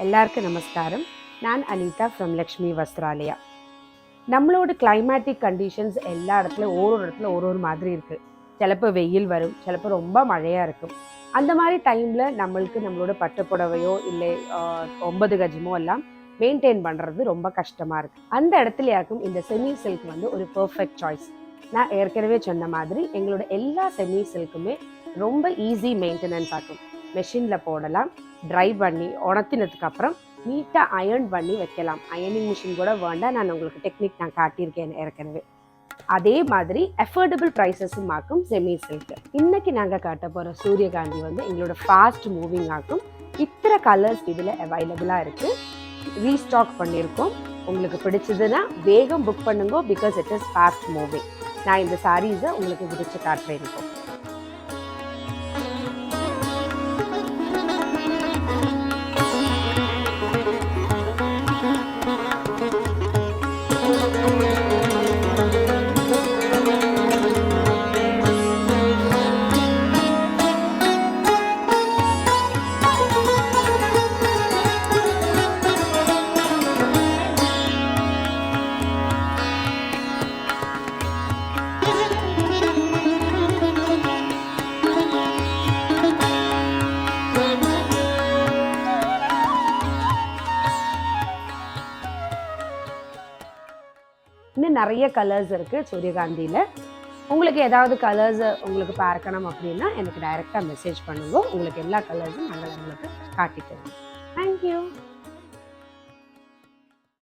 எல்லாருக்கும் நமஸ்காரம். நான் அனிதா ஃப்ரம் லக்ஷ்மி வஸ்திராலயா. நம்மளோட கிளைமேட்டிக் கண்டிஷன்ஸ் எல்லா இடத்துலையும் ஒரு இடத்துல ஒரு மாதிரி இருக்குது. சிலப்போ வெயில் வரும், சிலப்போ ரொம்ப மழையாக இருக்கும். அந்த மாதிரி டைமில் நம்மளுக்கு நம்மளோட பட்டு புடவையோ இல்லை 9 கஜமோ எல்லாம் மெயின்டைன் பண்ணுறது ரொம்ப கஷ்டமாக இருக்குது. அந்த இடத்துலையாக்கும் இந்த செமி சில்க் ஒரு பர்ஃபெக்ட் சாய்ஸ். நான் ஏற்கனவே சொன்ன மாதிரி எங்களோட எல்லா செமி சில்க்குமே ரொம்ப ஈஸி மெயின்டெனன்ஸ் ஆகும். மெஷினில் போடலாம், ட்ரை பண்ணி உணர்த்தினதுக்கு அப்புறம் நீட்டாக அயர்ன் பண்ணி வைக்கலாம். அயர்னிங் மிஷின் கூட வேண்டாம், நான் உங்களுக்கு டெக்னிக் காட்டியிருக்கேன் ஏற்கனவே. அதே மாதிரி அஃபோர்டபுள் ப்ரைஸஸும் ஆக்கும் செமி சில்க். இன்னைக்கு நாங்கள் காட்ட போகிற சூரியகாந்தி எங்களோட ஃபாஸ்ட் மூவிங் ஆகும். இத்தனை கலர்ஸ் இதில் அவைலபிளாக இருக்குது. ரீஸ்டாக் பண்ணியிருக்கோம். உங்களுக்கு பிடிச்சதுன்னா வேகம் புக் பண்ணுங்க, because it is fast moving. நான் இந்த சாரீஸை உங்களுக்கு விரிச்சு காட்டுறேன். இருக்கும் இன்னும் நிறைய கலர்ஸ் இருக்குது சூரியகாந்தியில். உங்களுக்கு ஏதாவது கலர்ஸ் உங்களுக்கு பார்க்கணும் அப்படின்னா எனக்கு டைரெக்டாக மெசேஜ் பண்ணுங்க. உங்களுக்கு எல்லா கலர்ஸும் நாங்கள் உங்களுக்கு காட்டித்தரோம். தேங்க்யூ.